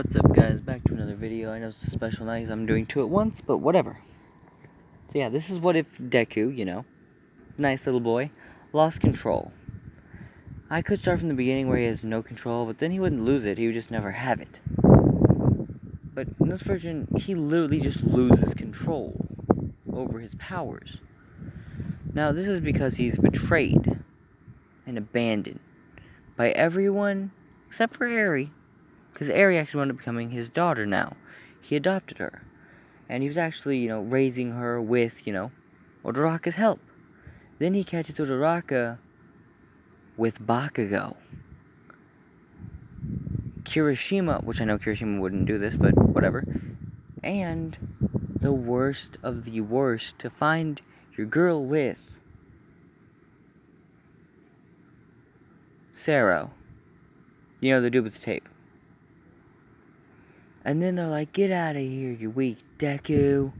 What's up, guys? Back to another video. I know it's a special night 'cause I'm doing two at once, but whatever. So yeah, this is what if Deku, nice little boy, lost control. I could start from the beginning where he has no control, but then he wouldn't lose it, he would just never have it. But in this version, he literally just loses control over his powers. Now, this is because he's betrayed and abandoned by everyone except for Eri. Because Eri actually wound up becoming his daughter now. He adopted her. And he was actually, raising her with, Uraraka's help. Then he catches Uraraka with Bakugo. Kirishima, which I know Kirishima wouldn't do this, but whatever. And the worst of the worst to find your girl with Sero. The dude with the tape. And then they're like, get out of here, you weak Deku.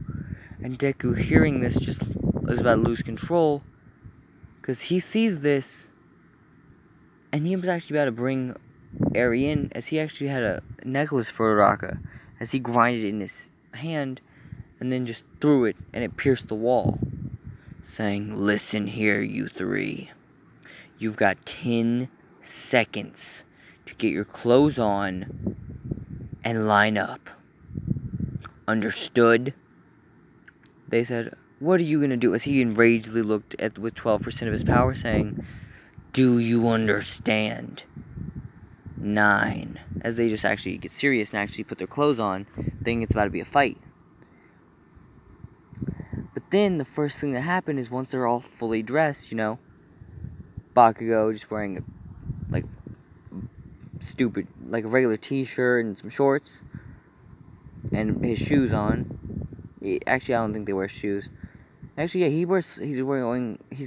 And Deku, hearing this, just is about to lose control. Because he sees this. And he was actually about to bring Eri in, as he actually had a necklace for Uraraka. As he grinded it in his hand. And then just threw it, and it pierced the wall. Saying, listen here, you three. You've got 10 seconds to get your clothes on and line up. Understood? They said, what are you gonna do? As he enragedly looked at with 12% of his power, saying, do you understand? 9. As they just actually get serious and actually put their clothes on, thinking it's about to be a fight. But then the first thing that happened is once they're all fully dressed, Bakugo just wearing a a regular t-shirt and some shorts and his shoes on. Actually, I don't think they wear shoes. Actually, yeah, he's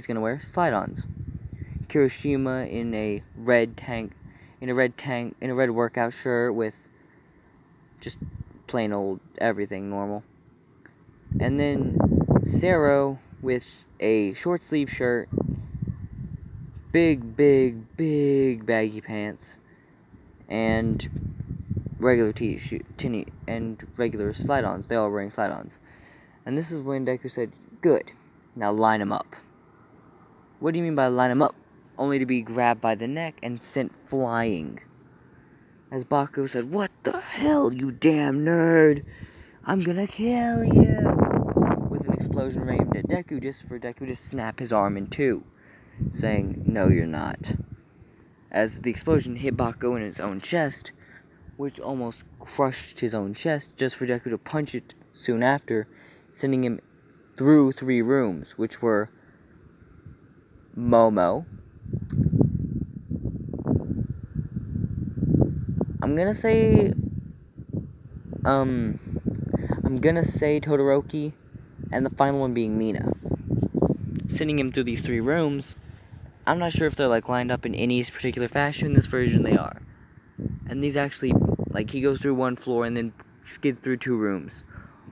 gonna wear slide-ons. Kirishima in a red workout shirt with just plain old everything normal. And then Sero with a short sleeve shirt, big baggy pants, and regular and regular slide-ons. They all wearing slide-ons. And this is when Deku said, good, now line them up. What do you mean by line them up? Only to be grabbed by the neck and sent flying. As Bakugo said, what the hell, you damn nerd? I'm gonna kill you! With an explosion aimed at Deku, just for Deku to snap his arm in two, saying, no, you're not. As the explosion hit Bakugo in his own chest, which almost crushed his own chest, just for Deku to punch it soon after, sending him through 3 rooms, which were Momo, I'm gonna say Todoroki, and the final one being Mina. Sending him through these 3 rooms. I'm not sure if they're lined up in any particular fashion. In this version they are. And these actually, he goes through 1 floor and then skids through 2 rooms.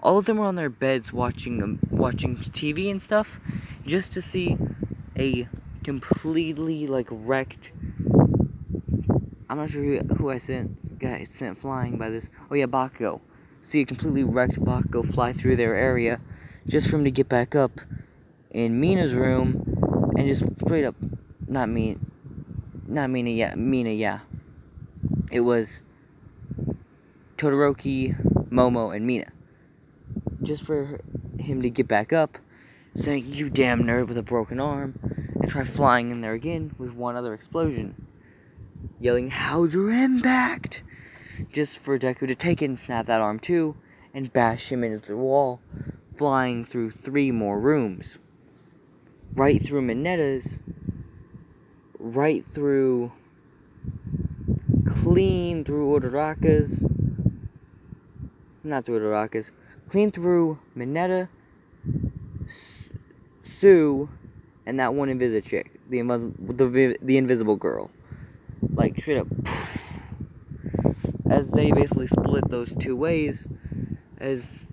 All of them are on their beds watching TV and stuff, just to see a completely wrecked. I'm not sure who I sent flying by this. Oh yeah, Bakugo. See a completely wrecked Bakugo fly through their area, just for him to get back up in Mina's room and just straight up, Mina, yeah. It was Todoroki, Momo, and Mina. Just for him to get back up, saying, you damn nerd with a broken arm, and try flying in there again with 1 other explosion. Yelling, how's your impact? Just for Deku to take it and snap that arm too, and bash him into the wall, flying through 3 more rooms. Right through Minetta's, right through, clean through Uraraka's, not through Uraraka's, clean through Minetta, Sue, and that one invisible chick, the invisible girl. Straight up, as they basically split those 2 ways, as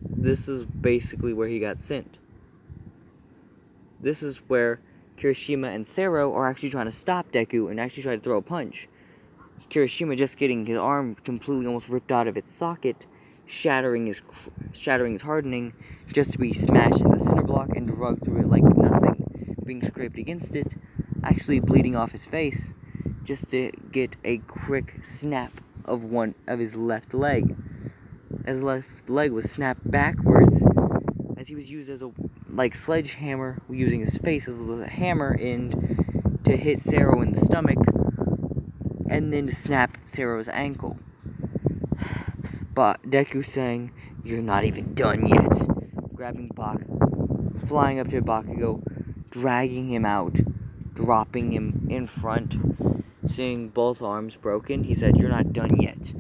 this is basically where he got sent. This is where Kirishima and Sero are actually trying to stop Deku and actually try to throw a punch. Kirishima just getting his arm completely almost ripped out of its socket, shattering his hardening, just to be smashed into the cinder block and drugged through it like nothing, being scraped against it, actually bleeding off his face, just to get a quick snap of one of his left leg. His left leg was snapped backwards, as he was used as a sledgehammer, using his face as a hammer end to hit Sero in the stomach, and then to snap Sero's ankle. But Deku saying, "You're not even done yet," grabbing flying up to Bakugo, dragging him out, dropping him in front, seeing both arms broken. He said, "You're not done yet,"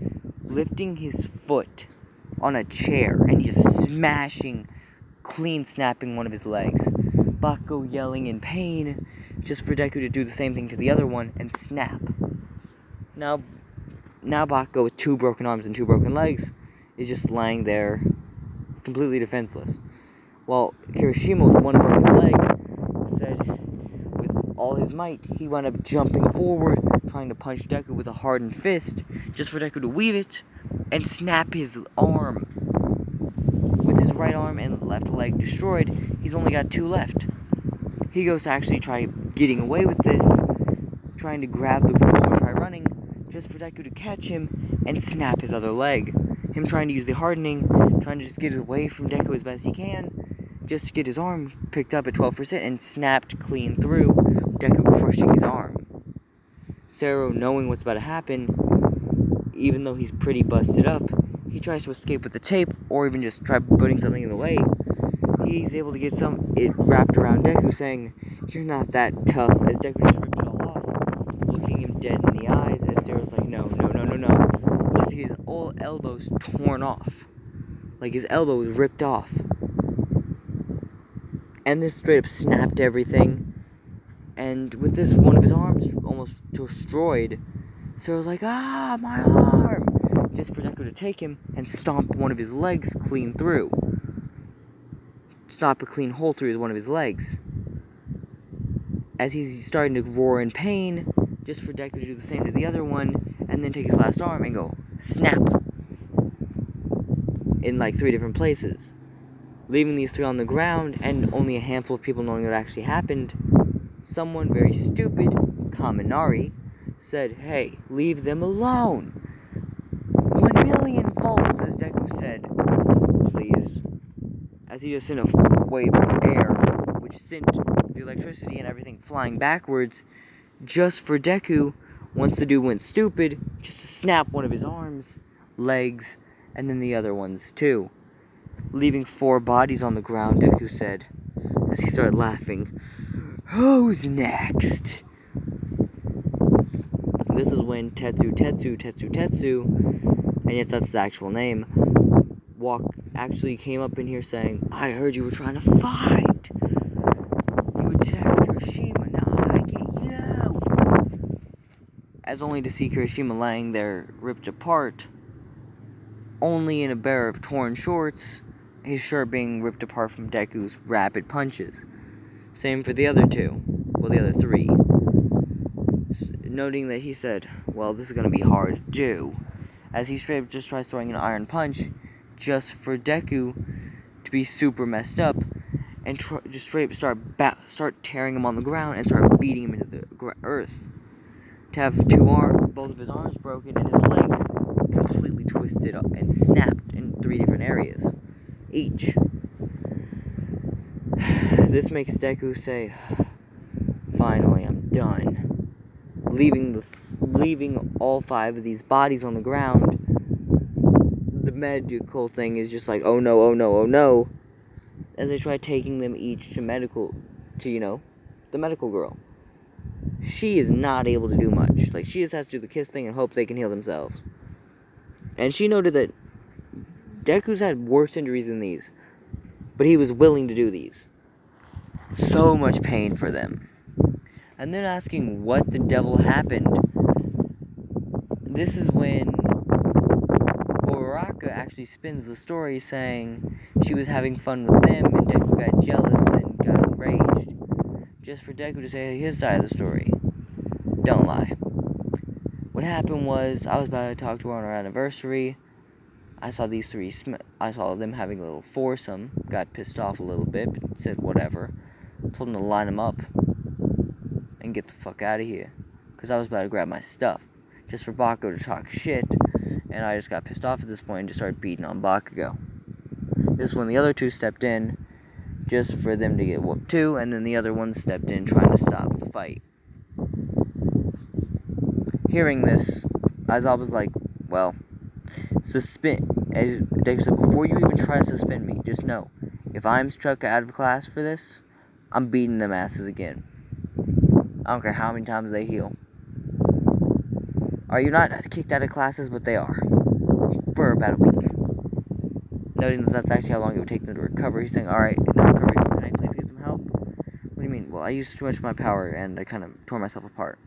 lifting his foot on a chair and just smashing, clean snapping one of his legs. Bakugo yelling in pain, just for Deku to do the same thing to the other one and snap. Now Bakugo, with 2 broken arms and 2 broken legs, is just lying there, completely defenseless. While Kirishima, with 1 broken leg, said with all his might, he wound up jumping forward, trying to punch Deku with a hardened fist, just for Deku to weave it, and snap his arm. With his right arm and left leg destroyed, he's only got 2 left. He goes to actually try getting away with this, trying to grab the floor and try running, just for Deku to catch him and snap his other leg. Him trying to use the hardening, trying to just get away from Deku as best he can, just to get his arm picked up at 12% and snapped clean through, Deku crushing his arm. Sero, knowing what's about to happen, even though he's pretty busted up, he tries to escape with the tape, or even just try putting something in the way. He's able to get it wrapped around Deku, saying, "You're not that tough," as Deku just ripped it all off, looking him dead in the eyes, as Sero's like, no, just his whole elbow's torn off. Like, his elbow was ripped off. And this straight up snapped everything, and with this, one of his arms almost destroyed, Sero's like, "Ah, my arm!" Just for Deku to take him and stomp one of his legs clean through. Stomp a clean hole through one of his legs. As he's starting to roar in pain, just for Deku to do the same to the other one, and then take his last arm and go snap in 3 different places, leaving these 3 on the ground, and only a handful of people knowing what actually happened. Someone very stupid, Kaminari, said, "Hey, leave them alone." 1,000,000 volts, as Deku said, "Please," as he just sent a wave of air, which sent the electricity and everything flying backwards, just for Deku, once the dude went stupid, just to snap one of his arms, legs, and then the other ones too. Leaving 4 bodies on the ground, Deku said, as he started laughing, "Who's next?" This is when Tetsu, and yes, that's his actual name, actually came up in here saying, "I heard you were trying to fight. You attacked Kirishima, now I get you." As only to see Kirishima lying there, ripped apart, only in a pair of torn shorts, his shirt being ripped apart from Deku's rapid punches. Same for the other 2, well, the other 3. Noting that he said, "Well, this is going to be hard to do," as he straight up just tries throwing an iron punch, just for Deku to be super messed up, and just straight up start tearing him on the ground and start beating him into the earth. To have both of his arms broken and his legs completely twisted up and snapped in 3 different areas, each. This makes Deku say, "Finally, I'm done." Leaving all 5 of these bodies on the ground. The medical thing is just like, "Oh no, oh no, oh no," as they try taking them each to the medical girl. She is not able to do much. She just has to do the kiss thing and hope they can heal themselves. And she noted that Deku's had worse injuries than these, but he was willing to do these. So much pain for them. And then asking what the devil happened. This is when Uraraka actually spins the story, saying she was having fun with them and Deku got jealous and got enraged, just for Deku to say his side of the story. Don't lie. What happened was, I was about to talk to her on our anniversary. I saw these three, I saw them having a little foursome, got pissed off a little bit, but said whatever. Told them to line them up and get the fuck out of here. Because I was about to grab my stuff, just for Bakugo to talk shit, and I just got pissed off at this point and just started beating on Bakugo. This is when the other two stepped in, just for them to get whooped too, and then the other one stepped in trying to stop the fight. Hearing this, Aizawa was like, well, suspend, as Deku said, before you even try to suspend me, just know, if I'm struck out of class for this, I'm beating them asses again. I don't care how many times they heal. You're not kicked out of classes, but they are. For about a week. Noting that that's actually how long it would take them to recover, he's saying, alright, now recovery, can I please get some help? What do you mean? Well, I used too much of my power, and I kind of tore myself apart.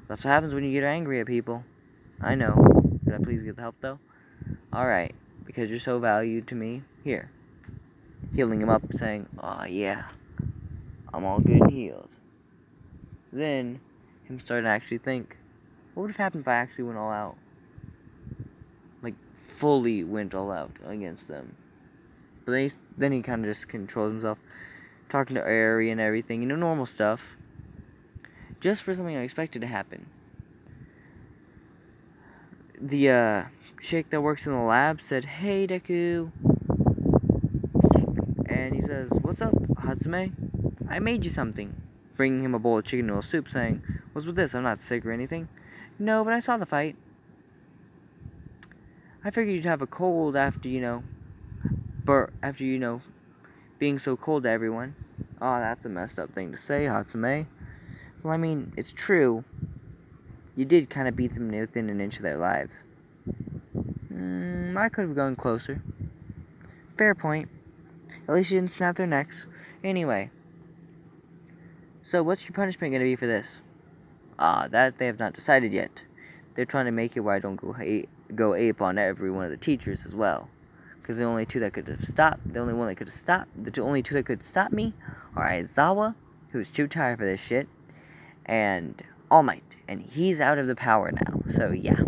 That's what happens when you get angry at people. I know. Could I please get the help, though? Alright, because you're so valued to me, here. Healing him up, saying, oh yeah, I'm all good and healed. Then, him starting to actually think, what would have happened if I actually went all out? Like, fully went all out against them. But then he kind of just controls himself, talking to Aerie and everything, normal stuff. Just for something unexpected to happen. The chick that works in the lab said, hey Deku. And he says, what's up, Hatsume? I made you something. Bringing him a bowl of chicken noodle soup, saying, what's with this? I'm not sick or anything. No, but I saw the fight. I figured you'd have a cold after, being so cold to everyone. Oh, that's a messed up thing to say, Hatsume. Well, I mean, it's true. You did kind of beat them within an inch of their lives. I could have gone closer. Fair point. At least you didn't snap their necks. Anyway. So, what's your punishment going to be for this? That they have not decided yet. They're trying to make it where I don't go ape on every one of the teachers as well. Because the only two that could have stopped, the only two that could stop me are Aizawa, who's too tired for this shit, and All Might, and he's out of the power now, so yeah.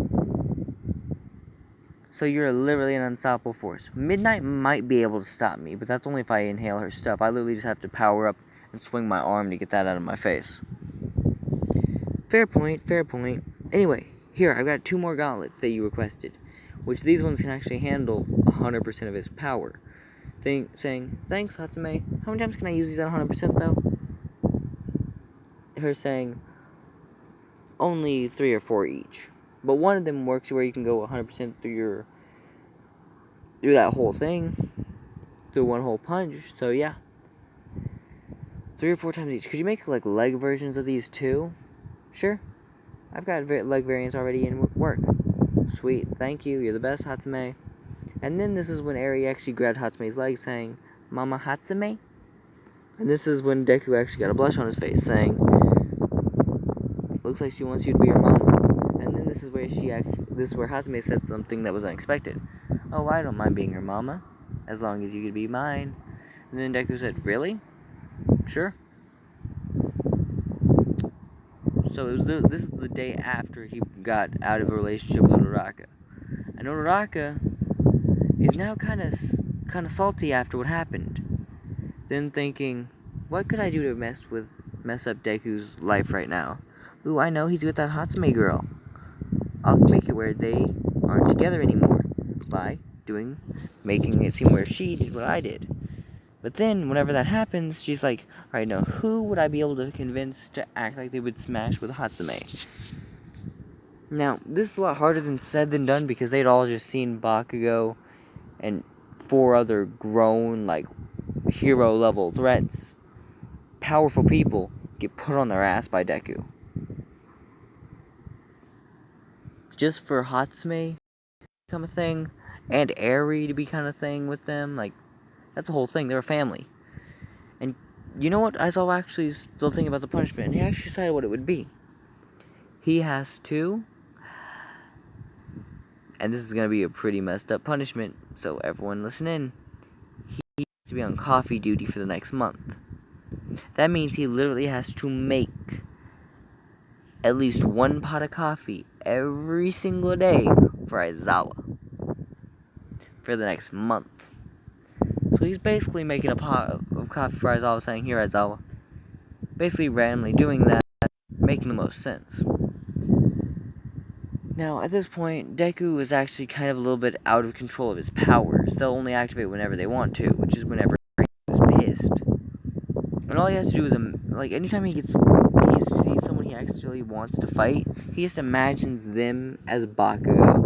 So you're literally an unstoppable force. Midnight might be able to stop me, but that's only if I inhale her stuff. I literally just have to power up and swing my arm to get that out of my face. Fair point. Anyway, here, I've got 2 more gauntlets that you requested, which these ones can actually handle 100% of his power. Saying, thanks, Hatsume. How many times can I use these at 100% though? Her saying, only 3 or 4 each. But one of them works where you can go 100% through that whole thing, through one whole punch. So yeah, 3 or 4 times each. Could you make like leg versions of these too? Sure. I've got leg variants already in work. Sweet, thank you. You're the best, Hatsume. And then this is when Aerie actually grabbed Hatsume's leg, saying, Mama Hatsume? And this is when Deku actually got a blush on his face, saying, looks like she wants you to be her mama. And then this is where Hatsume said something that was unexpected. Oh, I don't mind being her mama, as long as you could be mine. And then Deku said, really? Sure. So this is the day after he got out of a relationship with Uraraka. And Uraraka is now kind of salty after what happened. Then thinking, what could I do to mess up Deku's life right now? Ooh, I know, he's with that Hatsume girl. I'll make it where they aren't together anymore by making it seem where she did what I did. But then, whenever that happens, she's like, alright, now who would I be able to convince to act like they would smash with Hatsume? Now, this is a lot harder than said than done, because they'd all just seen Bakugo and 4 other grown, hero-level threats, powerful people, get put on their ass by Deku. Just for Hatsume to become a thing, and Aerie to be kind of thing with them, that's the whole thing. They're a family. And you know what? Aizawa actually is still thinking about the punishment, and he actually decided what it would be. He has to, and this is going to be a pretty messed up punishment, so everyone listen in. He has to be on coffee duty for the next month. That means he literally has to make at least 1 pot of coffee every single day for Aizawa for the next month. So he's basically making a pot of coffee for Aizawa, saying, "Here, Aizawa." Basically randomly doing that, making the most sense. Now, at this point, Deku is actually kind of a little bit out of control of his powers. They'll only activate whenever they want to, which is whenever he's pissed. And all he has to do is, like, anytime he sees someone he actually wants to fight, he just imagines them as Bakugo.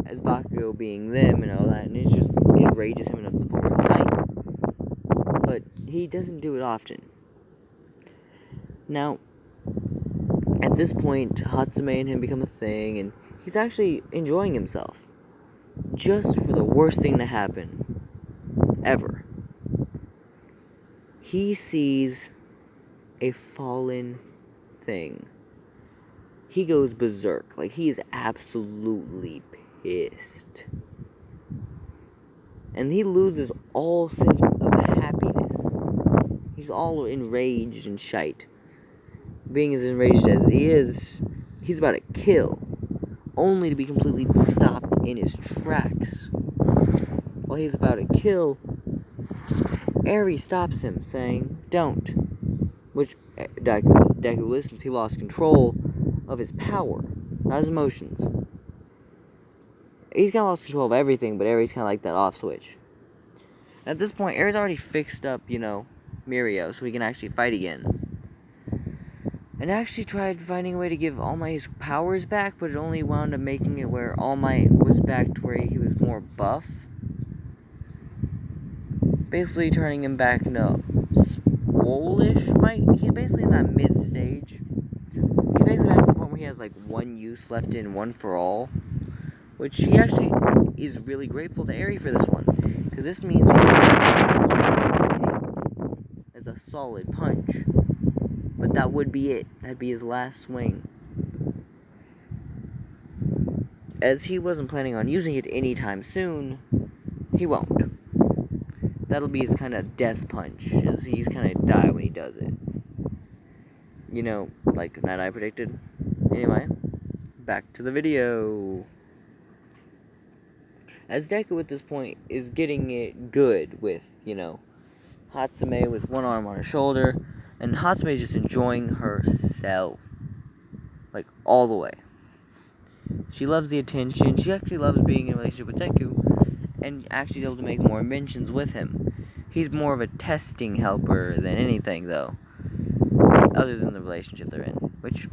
As Bakugo being them and all that, and it just enrages him enough to the point where he'll fight. But he doesn't do it often. Now, at this point, Hatsume and him become a thing, and he's actually enjoying himself. Just for the worst thing to happen ever. He sees a fallen thing. He goes berserk. Like, he is absolutely pissed. And he loses all sense of happiness. He's all enraged and shite. Being as enraged as he is, he's about to kill, only to be completely stopped in his tracks. While he's about to kill, Eri stops him, saying, "Don't." Which Deku listens. He lost control of his power, not his emotions. He's kind of lost control of everything, but Eri's kind of like that off switch. At this point, Eri's already fixed up, Mirio, so he can actually fight again. And actually tried finding a way to give All Might his powers back, but it only wound up making it where All Might was back to where he was more buff. Basically turning him back into swole-ish Might. He's basically in that mid-stage. He's basically back to the point where he has like one use left in One for All. Which he actually is really grateful to Eri for this one. Because this means it's a solid punch. But that would be it. That'd be his last swing. As he wasn't planning on using it anytime soon, he won't. That'll be his kind of death punch, as he's kind of die when he does it. Like Night Eye predicted. Anyway, back to the video. As Deku at this point is getting it good with, Hatsume with one arm on her shoulder, and Hatsume is just enjoying herself. Like, all the way. She loves the attention. She actually loves being in a relationship with Deku, and actually is able to make more inventions with him. He's more of a testing helper than anything, though. Other than the relationship they're in. Which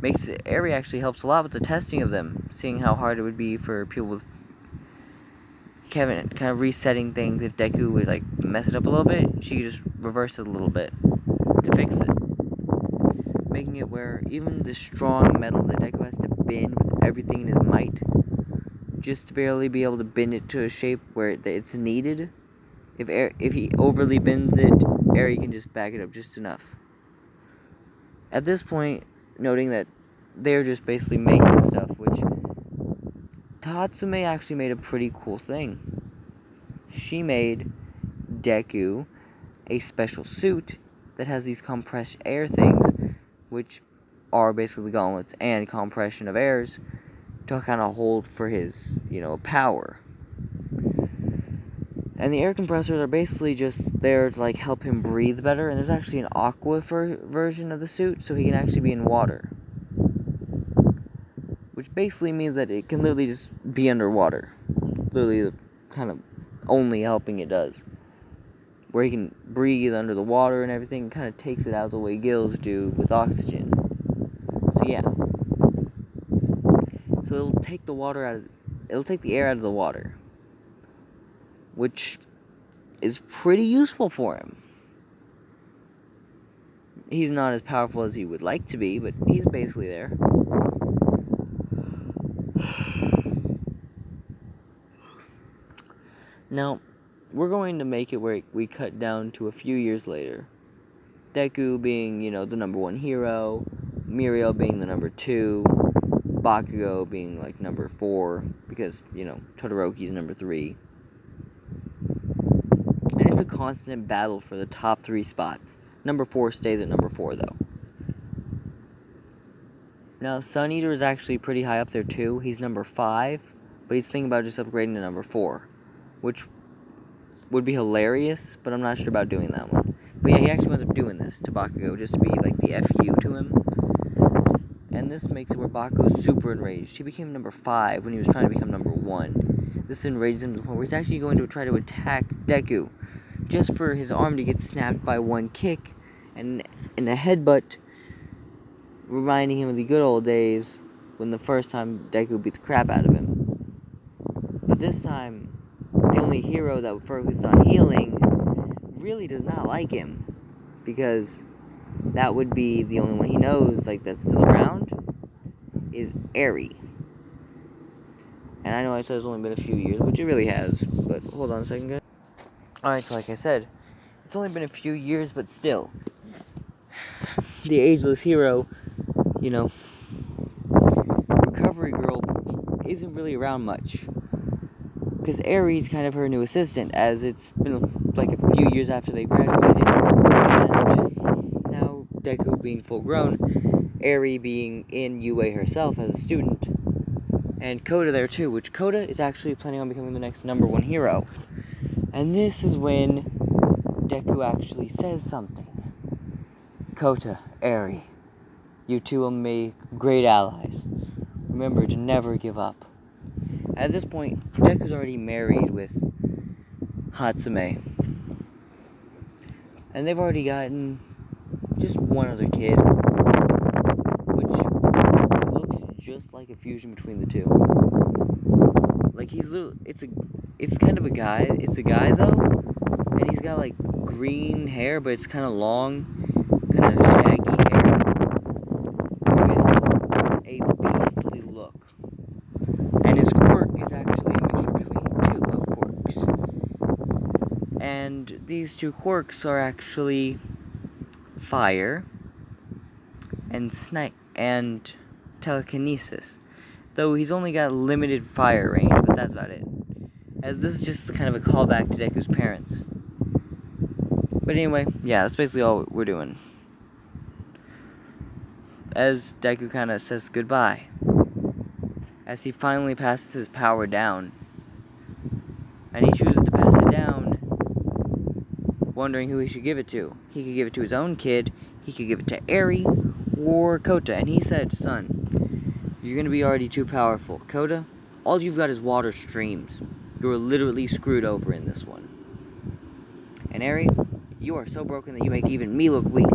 makes it, Eri actually helps a lot with the testing of them. Seeing how hard it would be for people with Kevin kind of resetting things. If Deku would like mess it up a little bit, she could just reverse it a little bit to fix it, making it where even the strong metal that Deku has to bend with everything in his might, just to barely be able to bend it to a shape where it's needed. If he overly bends it, Eri can just back it up just enough. At this point, noting that they're just basically making stuff, which Tatsume actually made a pretty cool thing. She made Deku a special suit that has these compressed air things, which are basically gauntlets and compression of airs to kind of hold for his, power. And the air compressors are basically just there to help him breathe better, and there's actually an aqua version of the suit, so he can actually be in water. Which basically means that it can literally just be underwater. Literally the kind of only helping it does. Where he can breathe under the water and everything, kind of takes it out the way gills do with oxygen. So yeah. So it'll take the air out of the water. Which is pretty useful for him. He's not as powerful as he would like to be, but he's basically there. Now, we're going to make it where we cut down to a few years later. Deku being, the number 1 hero, Mirio being the number 2, Bakugo being, number 4, because, Todoroki's number 3. And it's a constant battle for the top 3 spots. Number 4 stays at number 4, though. Now, Sun Eater is actually pretty high up there too. He's number 5, but he's thinking about just upgrading to number 4, which would be hilarious, but I'm not sure about doing that one. But yeah, he actually ends up doing this to Bakugo just to be like the FU to him. And this makes it where Bakugo's super enraged. He became number 5 when he was trying to become number 1. This enrages him to the point where he's actually going to try to attack Deku, just for his arm to get snapped by one kick and a headbutt, reminding him of the good old days when the first time Deku beat the crap out of him. But this time, the only hero that focused on healing really does not like him, because that would be the only one he knows, like, that's still around, is Eri. And I know I said it's only been a few years, which it really has, but hold on a second, guys. Alright, so like I said, it's only been a few years, but still, the ageless hero, you know, Recovery Girl isn't really around much. Because Eri's kind of her new assistant, as it's been like a few years after they graduated, and now Deku being full grown, Eri being in UA herself as a student, and Kota there too, which Kota is actually planning on becoming the next number 1 hero. And this is when Deku actually says something. Kota, Eri, you two will make great allies. Remember to never give up. At this point, Deku's already married with Hatsume. And they've already gotten just one other kid, which looks just like a fusion between the two. Like, it's kind of a guy. It's a guy, though, and he's got, like, green hair, but it's kind of long, kind of shaggy hair, with a beastly look. And his quirk is actually a mixture between 2 of quirks. And these 2 quirks are actually fire and telekinesis. Though he's only got limited fire range, but that's about it. As this is just kind of a callback to Deku's parents. But anyway, yeah, that's basically all we're doing. As Deku kind of says goodbye, as he finally passes his power down. And he chooses to pass it down, wondering who he should give it to. He could give it to his own kid, he could give it to Eri, or Kota. And he said, son, you're going to be already too powerful. Kota, all you've got is water streams. You're literally screwed over in this one. And Eri, you are so broken that you make even me look weak.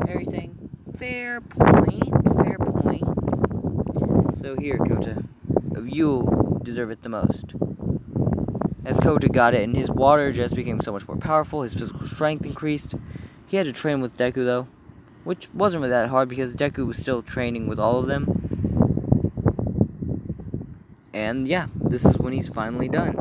Eri saying, fair point, fair point. So here, Kota, you deserve it the most. As Kota got it, and his water just became so much more powerful, his physical strength increased. He had to train with Deku, though, which wasn't really that hard, because Deku was still training with all of them. And yeah, this is when he's finally done.